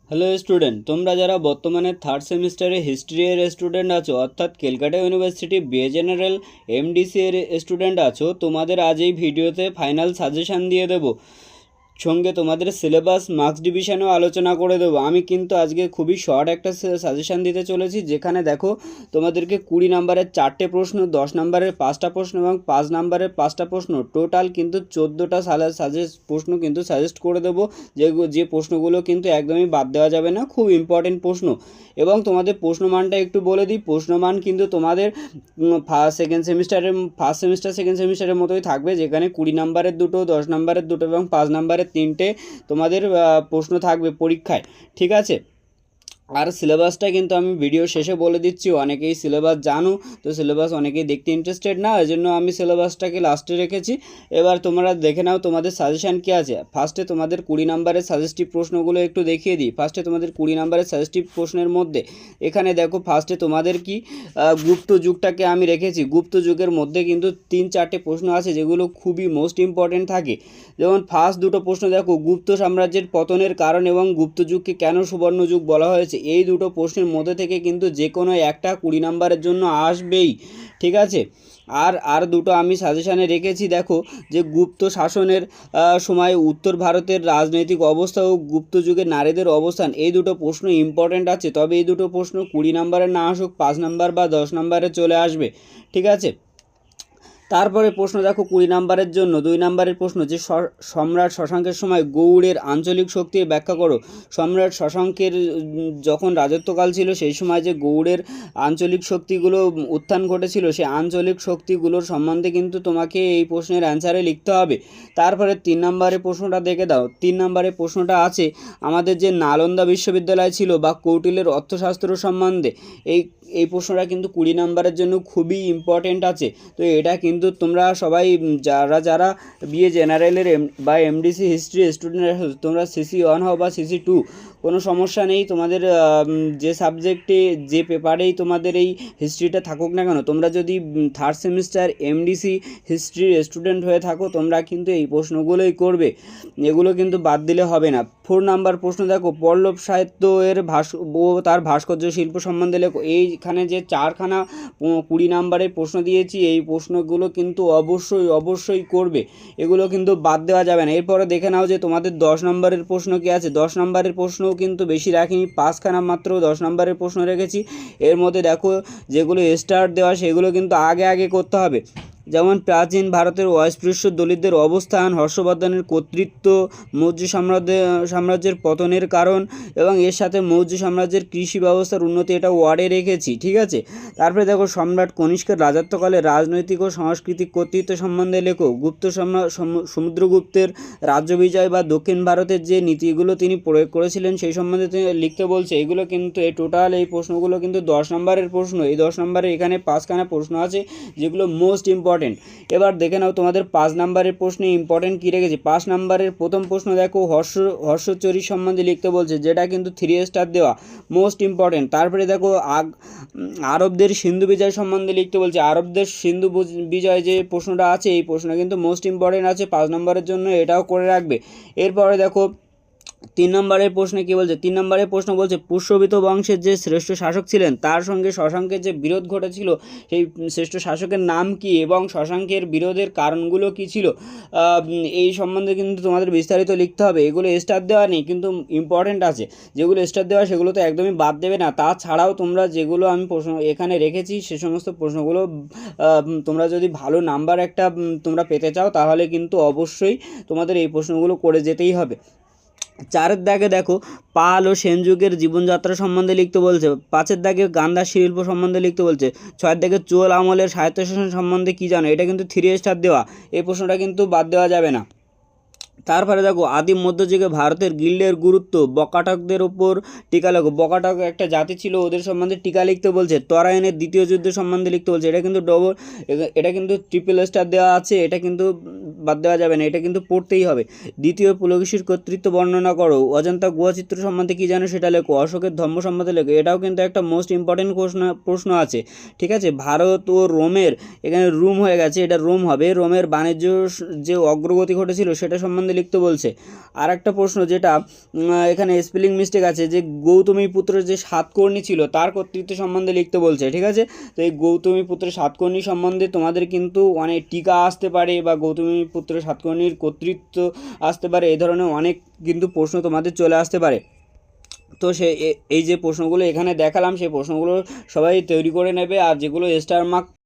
Hello student, তোমরা যারা বর্তমানে থার্ড সেমিস্টারে হিস্ট্রি এর স্টুডেন্ট আছো, অর্থাৎ Calcutta university BA general MDC এর স্টুডেন্ট আছো, তোমাদের আজ এই ভিডিওতে ফাইনাল সাজেশান দিয়ে দেবো। সঙ্গে তোমাদের সিলেবাস মার্কস ডিভিশনেও আলোচনা করে দেবো। আমি কিন্তু আজকে খুবই শর্ট একটা সাজেশান দিতে চলেছি, যেখানে দেখো তোমাদেরকে 20 নম্বরের 4টে প্রশ্ন, 10 নম্বরের 5টা প্রশ্ন এবং 5 নম্বরের 5টা প্রশ্ন, টোটাল কিন্তু 14টা প্রশ্ন কিন্তু সাজেস্ট করে দেবো। যে প্রশ্নগুলো কিন্তু একদমই বাদ দেওয়া যাবে না, খুব ইম্পর্টেন্ট প্রশ্ন। এবং তোমাদের প্রশ্নমানটা একটু বলে দিই, প্রশ্নমান কিন্তু তোমাদের ফার্স্ট সেমিস্টার সেকেন্ড সেমিস্টারের মতোই থাকবে, যেখানে 20 নম্বরের দুটো, 10 নম্বরের দুটো এবং 5 নম্বরের 3টে তোমাদের প্রশ্ন থাকবে পরীক্ষায়। ঠিক আছে, আর সিলেবাসটা কিন্তু আমি ভিডিও শেষে বলে দিচ্ছি। অনেকেই সিলেবাস জানো, তো সিলেবাস অনেকেই দেখতে ইন্টারেস্টেড না, এই জন্য আমি সিলেবাসটাকে লাস্টে রেখেছি। এবার তোমরা দেখে নাও তোমাদের সাজেশান কী আছে। ফার্স্টে তোমাদের 20 নম্বরের সাজেস্টিভ প্রশ্নগুলো একটু দেখিয়ে দিই। ফার্স্টে তোমাদের 20 নম্বরের সাজেস্টিভ প্রশ্নের মধ্যে এখানে দেখো, ফার্স্টে তোমাদের কি গুপ্ত যুগটাকে আমি রেখেছি। গুপ্ত যুগের মধ্যে কিন্তু 3-4টে প্রশ্ন আছে যেগুলো খুবই মোস্ট ইম্পর্টেন্ট থাকে। যেমন ফার্স্ট দুটো প্রশ্ন দেখো, গুপ্ত সাম্রাজ্যের পতনের কারণ এবং গুপ্ত যুগকে কেন সুবর্ণ যুগ বলা হয়েছে। এই দুটো প্রশ্নের মধ্যে থেকে কিন্তু যে কোনো একটা 20 নম্বরের জন্য আসবেই। ঠিক আছে, আর দুটো আমি সাজেশানে রেখেছি। দেখো, যে গুপ্ত শাসনের সময় উত্তর ভারতের রাজনৈতিক অবস্থা ও গুপ্ত যুগের নারীদের অবস্থান, এই দুটো প্রশ্ন ইম্পর্টেন্ট আছে। তবে এই দুটো প্রশ্ন 20 নম্বরের না আসুক, 5 নম্বর বা 10 নম্বরে চলে আসবে। ঠিক আছে, তারপরে প্রশ্ন দেখো 20 নম্বরের জন্য 2 নম্বরের প্রশ্ন, যে সম্রাট শশাঙ্কের সময় গৌড়ের আঞ্চলিক শক্তির ব্যাখ্যা করো। সম্রাট শশাঙ্কের যখন রাজত্বকাল ছিল, সেই সময় যে গৌড়ের আঞ্চলিক শক্তিগুলো উত্থান ঘটেছিল, সেই আঞ্চলিক শক্তিগুলোর সম্বন্ধে কিন্তু তোমাকে এই প্রশ্নের অ্যান্সারে লিখতে হবে। তারপরে 3 নম্বরের প্রশ্নটা দেখে দাও। 3 নম্বরের প্রশ্নটা আছে আমাদের যে নালন্দা বিশ্ববিদ্যালয় ছিল বা কৌটিল্যের অর্থশাস্ত্র সম্বন্ধে। এই প্রশ্নটা কিন্তু 20 নম্বরের জন্য খুবই ইম্পর্টেন্ট আছে। তো এটা কিন্তু তোমরা সবাই যারা বিএ জেনারেলের বা এমডিসি হিস্ট্রি স্টুডেন্ট, তোমরা CC1 হও বা CC2, কোনো সমস্যা নেই। তোমাদের যে সাবজেক্টে যে পেপারেই তোমাদের এই হিস্ট্রিটা থাকুক না কেন, তোমরা যদি থার্ড সেমিস্টার এমডিসি হিস্ট্রির স্টুডেন্ট হয়ে থাকো, তোমরা কিন্তু এই প্রশ্নগুলোই করবে, এগুলো কিন্তু বাদ দিলে হবে না। 4 নাম্বার প্রশ্ন দেখো, পল্লব সাহিত্য এর ও তার ভাস্কর্য শিল্প সম্বন্ধে লেখো। এইখানে যে 4খানা 20 নাম্বারের প্রশ্ন দিয়েছি, এই প্রশ্নগুলো কিন্তু অবশ্যই করবে, এগুলো কিন্তু বাদ দেওয়া যাবে না। এরপরে দেখে নাও যে তোমাদের 10 নম্বরের প্রশ্ন কি আছে। 10 নম্বরের প্রশ্নও কিন্তু বেশি রাখিনি, 5খানা মাত্র 10 নম্বরের প্রশ্ন রেখেছি। এর মধ্যে দেখো, যেগুলো স্টার্ট দেওয়া সেগুলো কিন্তু আগে করতে হবে। যেমন প্রাচীন ভারতের অস্পৃশ্য দলিতদের অবস্থান, হর্ষবর্ধনের কর্তৃত্ব, মৌর্য সাম্রাজ্যের পতনের কারণ এবং এর সাথে মৌর্য সাম্রাজ্যের কৃষি ব্যবস্থার উন্নতি, এটা ওয়ার্ডে রেখেছি। ঠিক আছে, তারপরে দেখো, সম্রাট কনিষ্কের রাজত্বকালে রাজনৈতিক ও সাংস্কৃতিক কর্তৃত্ব সম্বন্ধে লেখো। সমুদ্রগুপ্তের রাজ্য বিজয় বা দক্ষিণ ভারতের যে নীতিগুলো তিনি প্রয়োগ করেছিলেন, সেই সম্বন্ধে তিনি লিখতে বলছে। এগুলো কিন্তু এই প্রশ্নগুলো কিন্তু 10 নম্বরের প্রশ্ন। এই 10 নম্বরের এখানে 5খানা প্রশ্ন আছে যেগুলো মোস্ট ইম্পর্টেন্ট। এবার দেখে নাও তোমাদের 5 নম্বরের প্রশ্নে ইম্পর্টেন্ট কী রেখেছে। 5 নম্বরের প্রথম প্রশ্ন দেখো, হর্ষচরী সম্বন্ধে লিখতে বলছে, যেটা কিন্তু 3 স্টার দেওয়া, মোস্ট ইম্পর্টেন্ট। তারপরে দেখো, আরবদের সিন্ধু বিজয় সম্বন্ধে লিখতে বলছে। আরবদের সিন্ধু বিজয় যে প্রশ্নটা আছে, এই প্রশ্নটা কিন্তু মোস্ট ইম্পর্টেন্ট আছে 5 নম্বরের জন্য, এটাও করে রাখবে। এরপরে দেখো 3 নম্বরের প্রশ্নে কী বলছে। 3 নম্বরের প্রশ্ন বলছে, পুষ্যবিত বংশের যে শ্রেষ্ঠ শাসক ছিলেন, তার সঙ্গে শশাঙ্কের যে বিরোধ ঘটেছিল, সেই শ্রেষ্ঠ শাসকের নাম কি এবং শশাঙ্কের বিরোধের কারণগুলো কী ছিল, এই সম্বন্ধে কিন্তু তোমাদের বিস্তারিত লিখতে হবে। এগুলো স্টার দেওয়া নেই, কিন্তু ইম্পর্টেন্ট আছে। যেগুলো স্টার দেওয়া সেগুলো তো একদমই বাদ দেবে না। তাছাড়াও তোমরা যেগুলো আমি প্রশ্ন এখানে রেখেছি, সে সমস্ত প্রশ্নগুলো তোমরা যদি ভালো নাম্বার একটা তোমরা পেতে চাও, তাহলে কিন্তু অবশ্যই তোমাদের এই প্রশ্নগুলো করে যেতেই হবে। 4-এর দাগে দেখো, পাল ও সেন যুগের জীবনযাত্রা সম্বন্ধে লিখতে বলছে। 5-এর দাগে গান্ধার শিল্প সম্বন্ধে লিখতে বলছে। 6-এর দাগে চোল আমলের স্বায়ত্তশাসন সম্বন্ধে কী জানো, এটা কিন্তু 3 স্টার দেওয়া, এই প্রশ্নটা কিন্তু বাদ দেওয়া যাবে না। তারপরে দেখো, আদিম মধ্যযুগে ভারতের গিল্ডের গুরুত্ব, বকাটকদের ওপর টিকা লেখো। বকাটক একটা জাতি ছিল, ওদের সম্বন্ধে টিকা লিখতে বলছে। তরাইনের দ্বিতীয় যুদ্ধ সম্বন্ধে লিখতে বলছে। এটা কিন্তু ট্রিপল স্টার দেওয়া আছে, এটা কিন্তু বাদ দেওয়া যাবে না, এটা কিন্তু পড়তেই হবে। দ্বিতীয় পুলকেশীর কর্তৃত্ব বর্ণনা করো। অজন্তা গুহাচিত্র সম্বন্ধে কী জানো সেটা লেখো। অশোকের ধর্ম সম্বন্ধে লেখো, এটাও কিন্তু একটা মোস্ট ইম্পর্টেন্ট প্রশ্ন আছে। ঠিক আছে, ভারত ও রোমের, এখানে রোম হয়ে গেছে, এটা রোম হবে। রোমের বাণিজ্য যে অগ্রগতি ঘটেছিল, সেটা সম্বন্ধে সম্বন্ধে লিখতে বলছে। আর একটা প্রশ্ন যেটা এখানে স্পেলিং মিস্টেক আছে, যে গৌতমীপুত্র যে সাতকর্ণী ছিল তার কর্তৃত্ব সম্বন্ধে লিখতে বলছে, ঠিক আছে। তো এই গৌতমীপুত্রের সাতকর্ণী সম্বন্ধে তোমাদের কিন্তু অনেক টিকা আসতে পারে বা গৌতমীপুত্র সাতকর্ণীর কর্তৃত্ব আসতে পারে, এই ধরনের অনেক কিন্তু প্রশ্ন তোমাদের চলে আসতে পারে। তো এই যে প্রশ্নগুলো এখানে দেখালাম সেই প্রশ্নগুলো সবাই তৈরি করে নেবে, আর যেগুলো স্টার মার্ক